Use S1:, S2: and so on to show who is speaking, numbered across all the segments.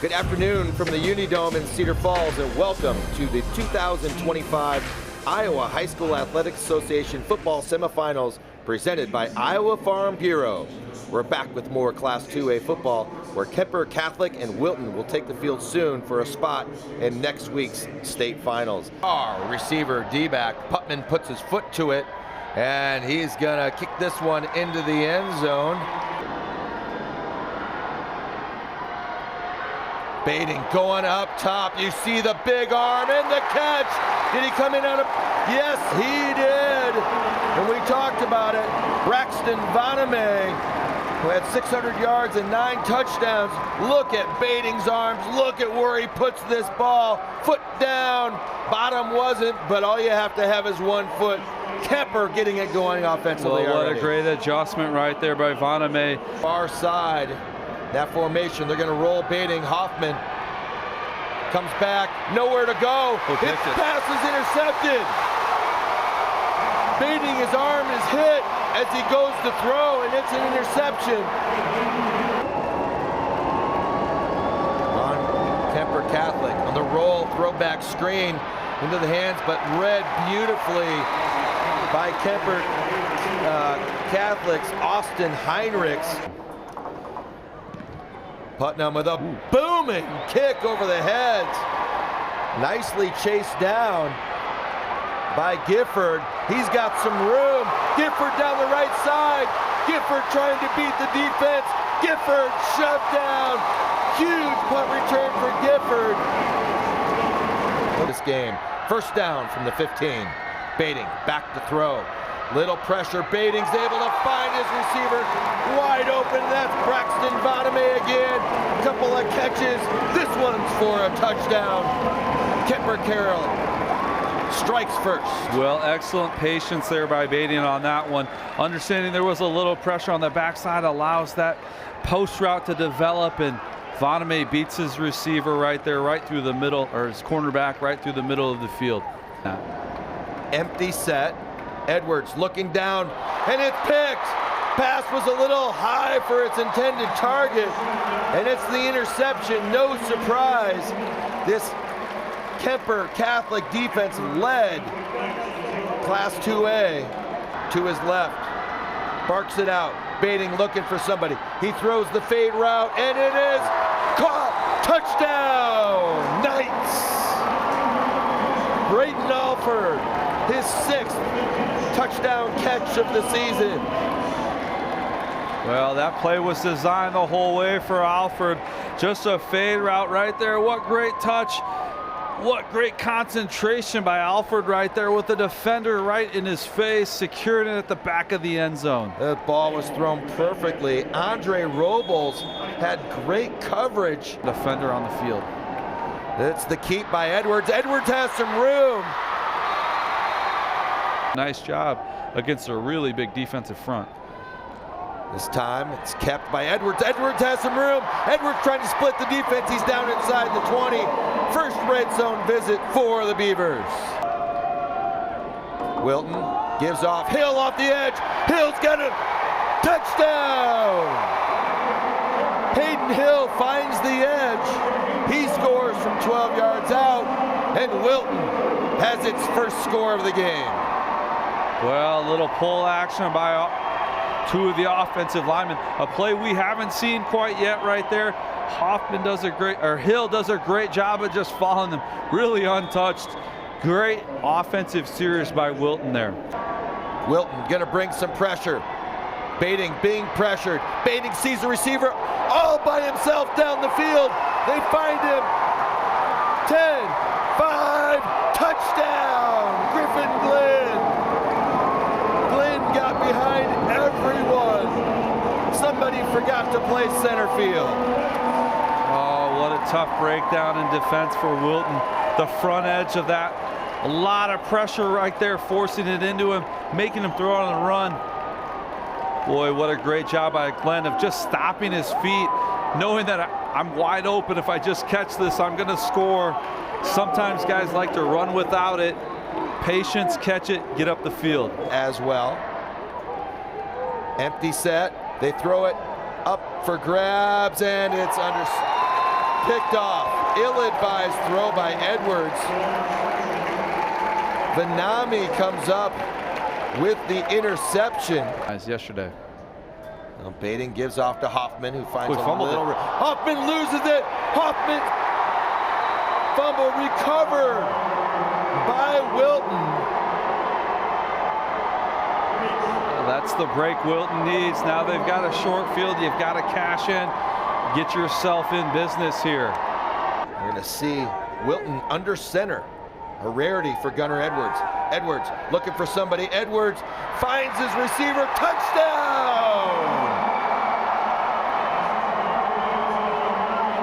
S1: Good afternoon from the Unidome in Cedar Falls, and welcome to the 2025 Iowa High School Athletics Association football semifinals presented by Iowa Farm Bureau. We're back with more Class 2A football, where Kuemper Catholic and Wilton will take the field soon for a spot in next week's state finals. Our receiver D-back, Putman, puts his foot to it, and he's gonna kick this one into the end zone. Baiting going up top. You see the big arm and the catch. Did he come in out of? Yes, he did. And we talked about it. Braxton Vaname, who had 600 yards and 9 touchdowns. Look at Baiting's arms. Look at where he puts this ball. Foot down. Bottom wasn't, but all you have to have is 1 foot. Kuemper getting it going offensively.
S2: Well, what
S1: already.
S2: a great adjustment right there by Vaname.
S1: Far side. That formation, they're going to roll Baiting. Hoffman comes back, nowhere to go. His pass is intercepted. Baiting, his arm is hit as he goes to throw, and it's an interception. On Kuemper Catholic on the roll, throwback screen into the hands, but read beautifully by Kuemper Catholic's Austin Heinrichs. Putnam with a booming kick over the heads. Nicely chased down by Gifford. He's got some room. Gifford down the right side. Gifford trying to beat the defense. Gifford shoved down. Huge punt return for Gifford. This game, first down from the 15. Baiting, back to throw. Little pressure, Baiting's able to find his receiver wide open. That's Braxton Vaname again. Couple of catches. This one's for a touchdown. Kuemper Carroll strikes first.
S2: Well, excellent patience there by Baiting on that one. Understanding there was a little pressure on the backside allows that post route to develop, and Vaname beats his receiver right there, right through the middle, or his cornerback right through the middle of the field.
S1: Empty set. Edwards looking down, and it's picked. Pass was a little high for its intended target, and it's the interception. No surprise. This Kuemper Catholic defense led Class 2A to his left. Barks it out. Baiting looking for somebody. He throws the fade route, and it is caught. Touchdown, Knights. Braden Alford, his 6th touchdown catch of the season.
S2: Well, that play was designed the whole way for Alford. Just a fade route right there. What great touch. What great concentration by Alford right there with the defender right in his face, securing it at the back of the end zone.
S1: That ball was thrown perfectly. Andre Robles had great coverage.
S2: Defender on the field.
S1: It's the keep by Edwards. Edwards has some room.
S2: Nice job against a really big defensive front.
S1: This time it's kept by Edwards. Edwards has some room. Edwards trying to split the defense. He's down inside the 20. First red zone visit for the Beavers. Wilton gives off. Hill off the edge. Hill's got a touchdown. Hayden Hill finds the edge. He scores from 12 yards out, and Wilton has its first score of the game.
S2: Well, a little pull action by 2 of the offensive linemen. A play we haven't seen quite yet right there. Hill does a great job of just following them, really untouched. Great offensive series by Wilton there.
S1: Wilton gonna bring some pressure. Baiting being pressured. Baiting sees the receiver all by himself down the field. They find him. 10, 5, touchdown, Griffin Glenn. Glenn got behind everyone. Somebody forgot to play center field.
S2: Oh, what a tough breakdown in defense for Wilton. The front edge of that. A lot of pressure right there, forcing it into him, making him throw on the run. Boy, what a great job by Glenn of just stopping his feet, knowing that I'm wide open. If I just catch this, I'm going to score. Sometimes guys like to run without it. Patience, catch it, get up the field.
S1: As well. Empty set. They throw it up for grabs, and it's picked off. Ill-advised throw by Edwards. Vanami comes up with the interception.
S2: As yesterday.
S1: Well, Bating gives off to Hoffman, who finds
S2: Quick
S1: a
S2: fumble.
S1: little. Hoffman loses it. Hoffman fumble recovered by Wilton.
S2: That's the break Wilton needs. Now they've got a short field. You've got to cash in. Get yourself in business here.
S1: We're going to see Wilton under center. A rarity for Gunnar Edwards. Edwards looking for somebody. Edwards finds his receiver. Touchdown!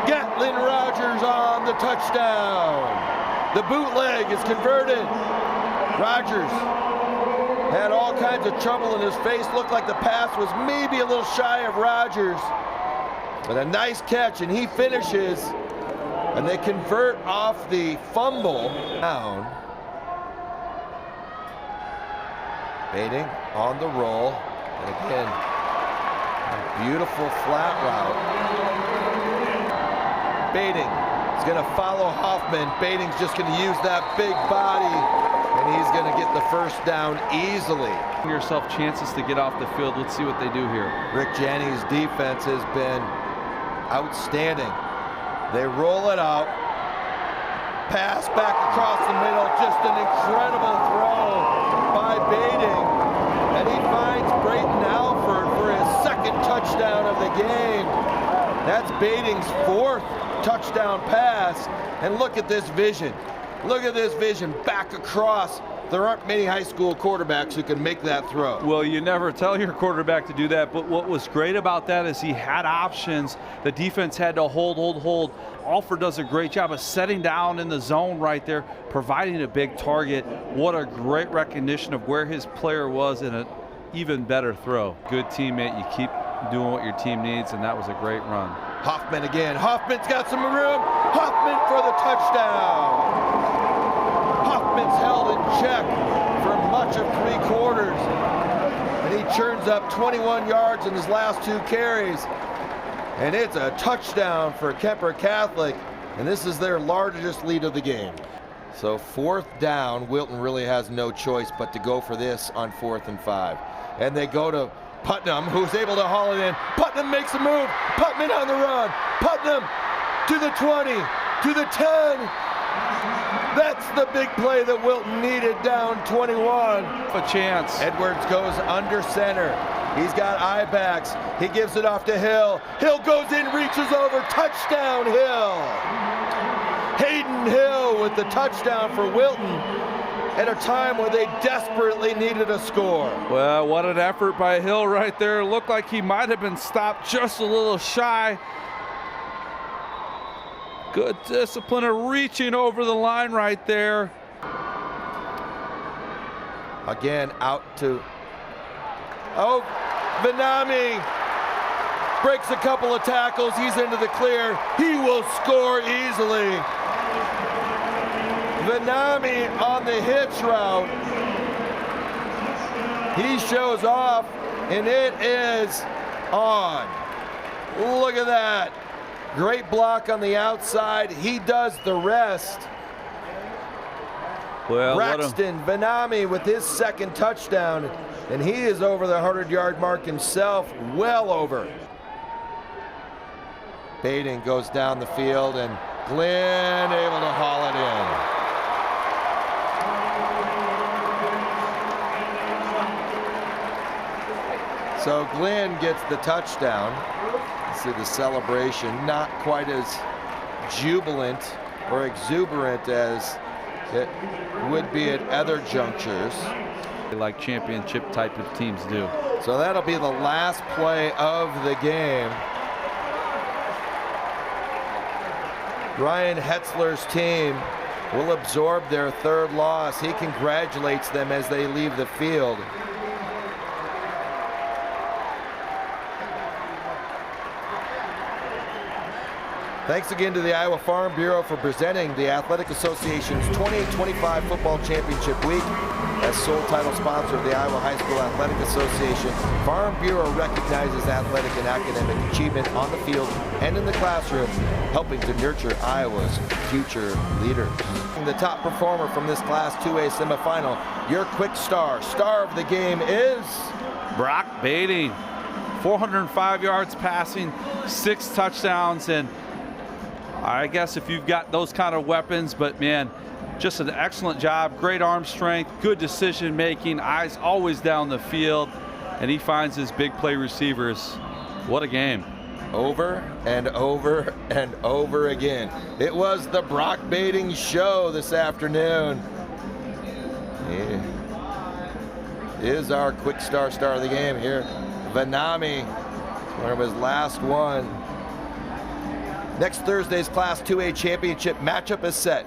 S1: Gatlin Rogers on the touchdown. The bootleg is converted. Rogers had all kinds of trouble in his face. Looked like the pass was maybe a little shy of Rogers. But a nice catch, and he finishes. And they convert off the fumble. Down. Bating on the roll. And again, a beautiful flat route. Bating is going to follow Hoffman. Bating's just going to use that big body, and he's going to get the first down easily.
S2: Give yourself chances to get off the field. Let's see what they do here.
S1: Rick Janney's defense has been outstanding. They roll it out. Pass back across the middle. Just an incredible throw by Bating. And he finds Brayton Alford for his second touchdown of the game. That's Bating's fourth touchdown pass. And look at this vision. Look at this vision back across. There aren't many high school quarterbacks who can make that throw.
S2: Well, you never tell your quarterback to do that, but what was great about that is he had options. The defense had to hold. Alford does a great job of setting down in the zone right there, providing a big target. What a great recognition of where his player was in an even better throw. Good teammate, you keep doing what your team needs, and that was a great run.
S1: Hoffman again. Hoffman's got some room. Hoffman for the touchdown. Hoffman's held in check for much of 3 quarters. And he churns up 21 yards in his last 2 carries. And it's a touchdown for Kuemper Catholic. And this is their largest lead of the game. So 4th down, Wilton really has no choice but to go for this on 4th and 5. And they go to Putnam, who's able to haul it in. Putnam makes a move. Putnam on the run. Putnam to the 20, to the 10. That's the big play that Wilton needed down 21.
S2: A chance.
S1: Edwards goes under center. He's got eye backs. He gives it off to Hill. Hill goes in, reaches over. Touchdown, Hill. Hayden Hill with the touchdown for Wilton at a time where they desperately needed a score.
S2: Well, what an effort by Hill right there. Looked like he might have been stopped just a little shy. Good discipline of reaching over the line right there.
S1: Again, out to, Vanami breaks a couple of tackles. He's into the clear. He will score easily. Vanami on the hitch route. He shows off, and it is on. Look at that. Great block on the outside. He does the rest.
S2: Well,
S1: Braxton Vanami with his 2nd touchdown, and he is over the 100-yard mark himself, well over. Bating goes down the field, and Glenn able to haul it in. So Glenn gets the touchdown. See the celebration, not quite as jubilant or exuberant as it would be at other junctures.
S2: Like championship type of teams do.
S1: So that'll be the last play of the game. Ryan Hetzler's team will absorb their 3rd loss. He congratulates them as they leave the field. Thanks again to the Iowa Farm Bureau for presenting the Athletic Association's 2025 Football Championship Week. As sole title sponsor of the Iowa High School Athletic Association, Farm Bureau recognizes athletic and academic achievement on the field and in the classroom, helping to nurture Iowa's future leaders. The top performer from this Class 2A semifinal, your quick star of the game is
S2: Brock Bading. 405 yards passing, 6 touchdowns, and I guess if you've got those kind of weapons, but man, just an excellent job, great arm strength, good decision making, eyes always down the field, and he finds his big play receivers. What a game.
S1: Over and over and over again. It was the Brock Bading show this afternoon. He is our quick star of the game here. Vanami, one of his last one. Next Thursday's Class 2A championship matchup is set.